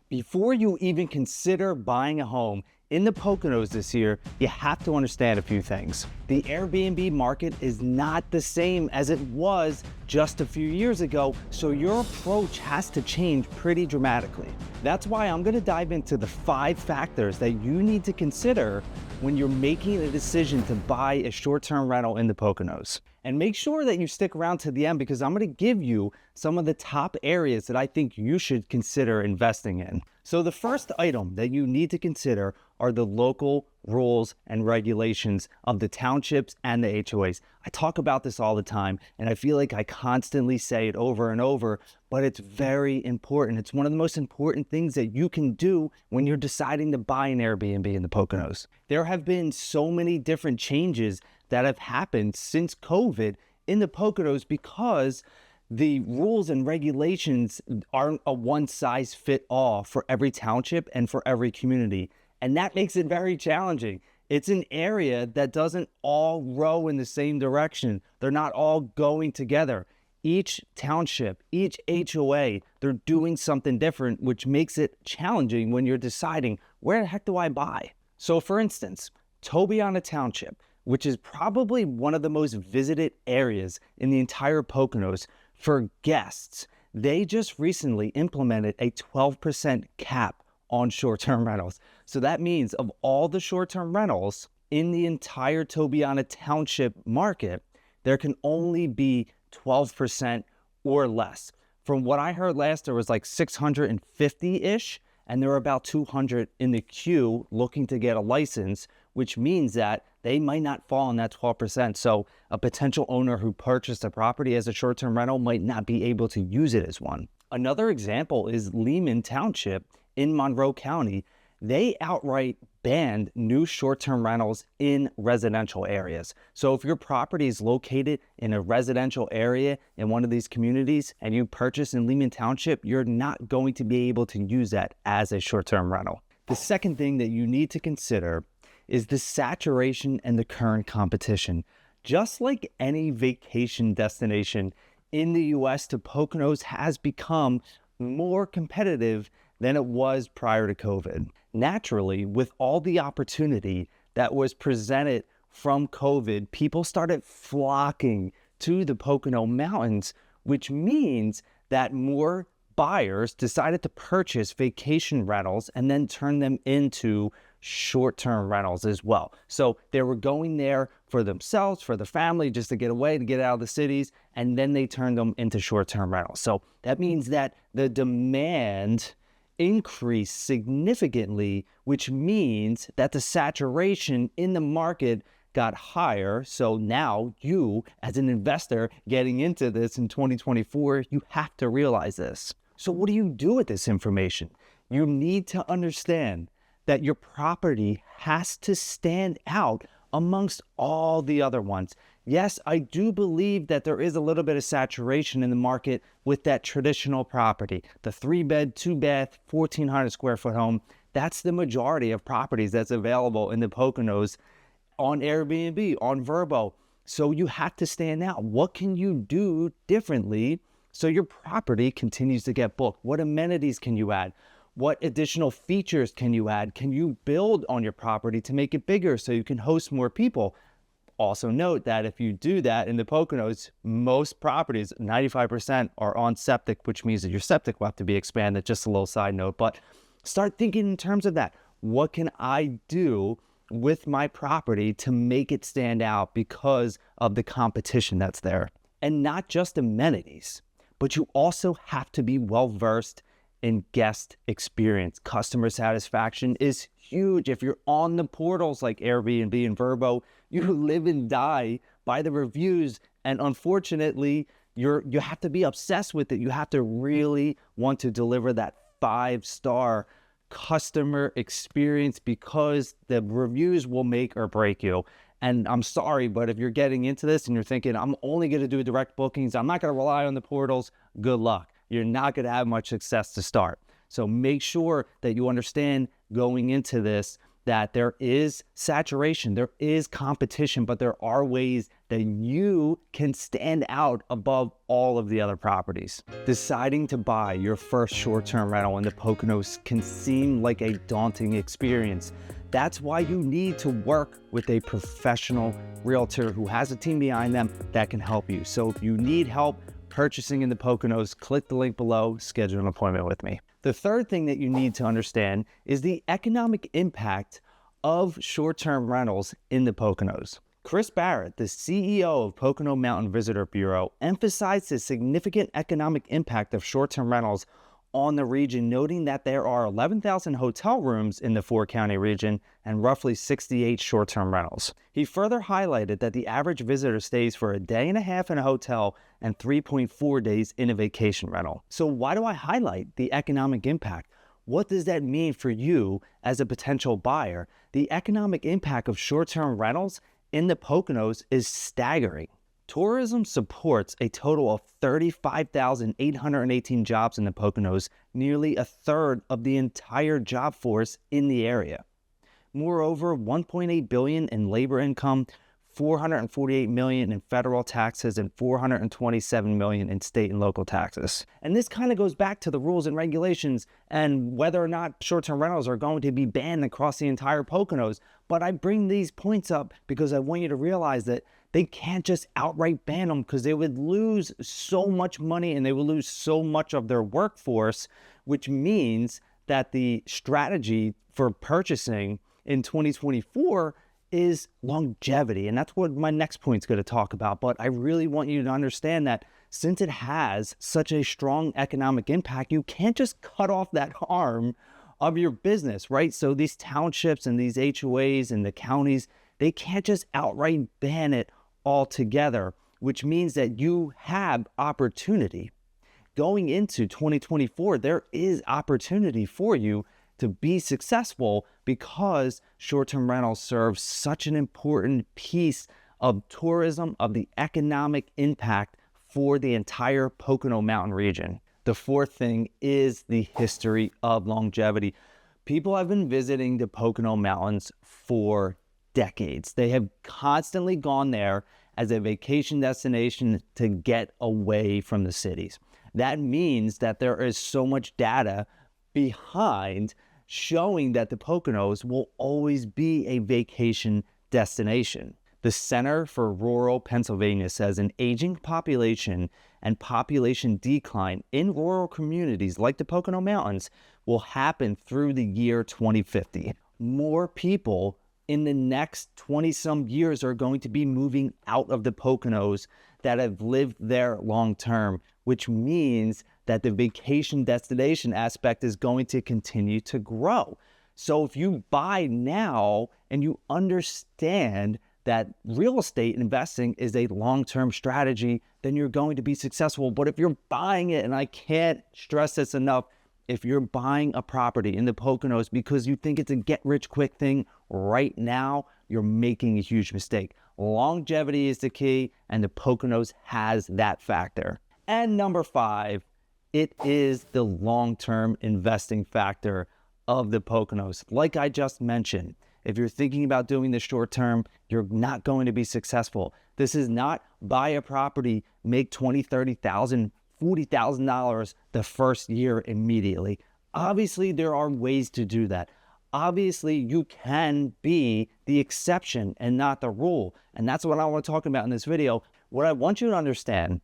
Before you even consider buying a home in the Poconos this year, you have to understand a few things. The Airbnb market is not the same as it was just a few years ago, so your approach has to change pretty dramatically. That's why I'm going to dive into the 5 factors that you need to consider when you're making a decision to buy a short-term rental in the Poconos. And make sure that you stick around to the end because I'm going to give you some of the top areas that I think you should consider investing in. So the first item that you need to consider are the local rules and regulations of the townships and the HOAs. I talk about this all the time, and I feel like I constantly say it over and over, but it's very important. It's one of the most important things that you can do when you're deciding to buy an Airbnb in the Poconos. There have been so many different changes that have happened since COVID in the Poconos because the rules and regulations aren't a one-size-fit-all for every township and for every community. And that makes it very challenging. It's an area that doesn't all row in the same direction. They're not all going together. Each township, each HOA, they're doing something different, which makes it challenging when you're deciding, where the heck do I buy? So for instance, Tobiana Township, which is probably one of the most visited areas in the entire Poconos for guests, they just recently implemented a 12% cap on short-term rentals. So that means of all the short-term rentals in the entire Tobiana Township market, there can only be 12% or less. From what I heard last, there was like 650-ish, and there were about 200 in the queue looking to get a license, which means that they might not fall in that 12%. So a potential owner who purchased a property as a short-term rental might not be able to use it as one. Another example is Lehman Township in Monroe County. They outright banned new short-term rentals in residential areas. So if your property is located in a residential area in one of these communities and you purchase in Lehman Township, you're not going to be able to use that as a short-term rental. The second thing that you need to consider is the saturation and the current competition. Just like any vacation destination in the US, the Poconos has become more competitive than it was prior to COVID. Naturally, with all the opportunity that was presented from COVID, people started flocking to the Pocono Mountains, which means that more buyers decided to purchase vacation rentals and then turn them into short-term rentals as well. So they were going there for themselves, for the family, just to get away, to get out of the cities, and then they turned them into short-term rentals. So that means that the demand increased significantly, which means that the saturation in the market got higher. So now you, as an investor getting into this in 2024, you have to realize this. So what do you do with this information? You need to understand that your property has to stand out amongst all the other ones. Yes, I do believe that there is a little bit of saturation in the market with that traditional property. The 3-bed, 2-bath, 1,400 square foot home, that's the majority of properties that's available in the Poconos on Airbnb, on Vrbo. So you have to stand out. What can you do differently so your property continues to get booked? What amenities can you add? What additional features can you add? Can you build on your property to make it bigger so you can host more people? Also note that if you do that in the Poconos, most properties, 95% are on septic, which means that your septic will have to be expanded. Just a little side note, but start thinking in terms of that. What can I do with my property to make it stand out because of the competition that's there? And not just amenities, but you also have to be well-versed in guest experience. Customer satisfaction is huge. If you're on the portals like Airbnb and Vrbo, you live and die by the reviews. And unfortunately, you have to be obsessed with it. You have to really want to deliver that 5-star customer experience because the reviews will make or break you. And I'm sorry, but if you're getting into this and you're thinking, I'm only going to do direct bookings, I'm not going to rely on the portals, good luck. You're not going to have much success to start. So make sure that you understand going into this that there is saturation, there is competition, but there are ways that you can stand out above all of the other properties. Deciding to buy your first short-term rental in the Poconos can seem like a daunting experience. That's why you need to work with a professional realtor who has a team behind them that can help you. So if you need help purchasing in the Poconos, click the link below, schedule an appointment with me. The third thing that you need to understand is the economic impact of short-term rentals in the Poconos. Chris Barrett, the CEO of Pocono Mountain Visitor Bureau, emphasized the significant economic impact of short-term rentals on the region, noting that there are 11,000 hotel rooms in the four-county region and roughly 68 short-term rentals. He further highlighted that the average visitor stays for a day and a half in a hotel and 3.4 days in a vacation rental. So why do I highlight the economic impact? What does that mean for you as a potential buyer? The economic impact of short-term rentals in the Poconos is staggering. Tourism supports a total of 35,818 jobs in the Poconos, nearly a third of the entire job force in the area. Moreover, $1.8 billion in labor income, $448 million in federal taxes, and $427 million in state and local taxes. And this kind of goes back to the rules and regulations and whether or not short-term rentals are going to be banned across the entire Poconos. But I bring these points up because I want you to realize that they can't just outright ban them, because they would lose so much money and they would lose so much of their workforce, which means that the strategy for purchasing in 2024 is longevity. And that's what my next point is going to talk about. But I really want you to understand that since it has such a strong economic impact, you can't just cut off that arm of your business, right? So these townships and these HOAs and the counties, they can't just outright ban it altogether, which means that you have opportunity. Going into 2024, there is opportunity for you to be successful because short-term rentals serve such an important piece of tourism, of the economic impact for the entire Pocono Mountain region. The fourth thing is the history of longevity. People have been visiting the Pocono Mountains for decades. They have constantly gone there as a vacation destination to get away from the cities. That means that there is so much data behind showing that the Poconos will always be a vacation destination. The Center for Rural Pennsylvania says an aging population and population decline in rural communities like the Pocono Mountains will happen through the year 2050. More people in the next 20-some years are going to be moving out of the Poconos that have lived there long term, which means that the vacation destination aspect is going to continue to grow. So if you buy now and you understand that real estate investing is a long-term strategy, then you're going to be successful. But if you're buying it, and I can't stress this enough, if you're buying a property in the Poconos because you think it's a get-rich-quick thing right now, you're making a huge mistake. Longevity is the key, and the Poconos has that factor. And number 5, it is the long-term investing factor of the Poconos. Like I just mentioned, if you're thinking about doing the short term, you're not going to be successful. This is not buy a property, make $20,000, $30,000, $40,000 the first year immediately. Obviously, there are ways to do that. Obviously, you can be the exception and not the rule. And that's what I want to talk about in this video. What I want you to understand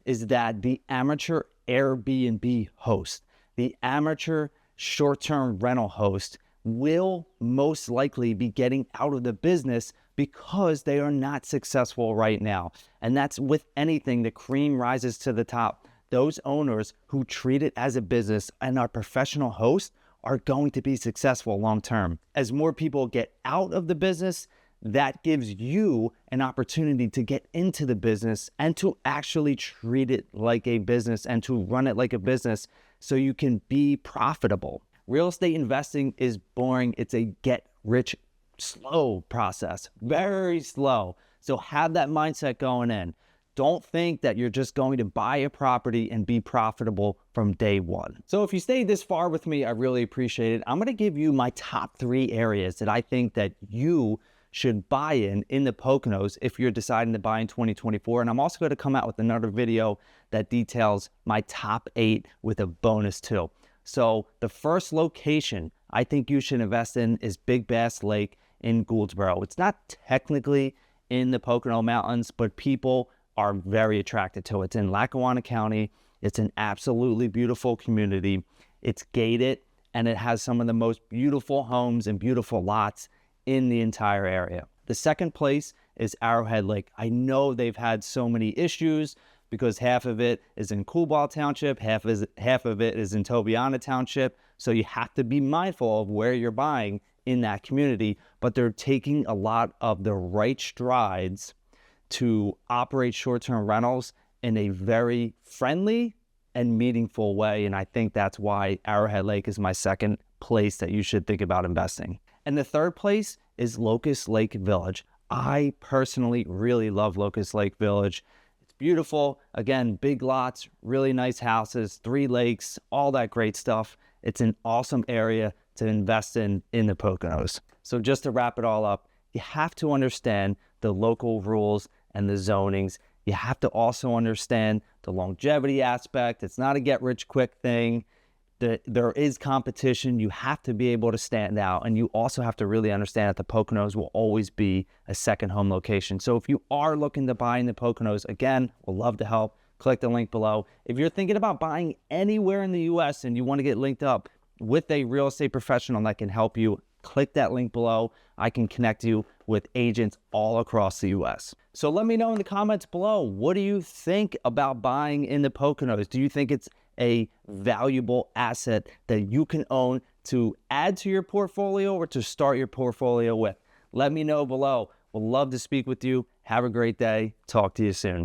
is that the amateur Airbnb host, the amateur short-term rental host, will most likely be getting out of the business because they are not successful right now. And that's with anything, the cream rises to the top. Those owners who treat it as a business and are professional hosts are going to be successful long term. As more people get out of the business, that gives you an opportunity to get into the business and to actually treat it like a business and to run it like a business so you can be profitable. Real estate investing is boring. It's a get rich slow process, very slow. So have that mindset going in. don't think that you're just going to buy a property and be profitable from day one. So if you stayed this far with me, I really appreciate it. I'm going to give you my top 3 areas that I think that you should buy in the Poconos if you're deciding to buy in 2024. And I'm also going to come out with another video that details my top 8 with a bonus too. So the first location I think you should invest in is Big Bass Lake in Goldsboro. It's not technically in the Pocono Mountains, but people are very attracted to it. It's in Lackawanna County. It's an absolutely beautiful community. It's gated, and it has some of the most beautiful homes and beautiful lots in the entire area. The second place is Arrowhead Lake. I know they've had so many issues because half of it is in Coolball Township, half of it is in Tobiana Township, so you have to be mindful of where you're buying in that community, but they're taking a lot of the right strides to operate short-term rentals in a very friendly and meaningful way, and I think that's why Arrowhead Lake is my second place that you should think about investing. And the third place is Locust Lake Village. I personally really love Locust Lake Village. It's beautiful. Again, big lots, really nice houses, 3 lakes, all that great stuff. It's an awesome area to invest in the Poconos. So just to wrap it all up, you have to understand the local rules and the zonings. You have to also understand the longevity aspect. It's not a get-rich-quick thing. There is competition. You have to be able to stand out, and you also have to really understand that the Poconos will always be a second home location. So if you are looking to buy in the Poconos, again, we'll love to help. Click the link below. If you're thinking about buying anywhere in the US and you want to get linked up with a real estate professional that can help you, click that link below. I can connect you with agents all across the US. So let me know in the comments below, what do you think about buying in the Poconos? Do you think it's a valuable asset that you can own to add to your portfolio or to start your portfolio with? Let me know below. We'll love to speak with you. Have a great day. Talk to you soon.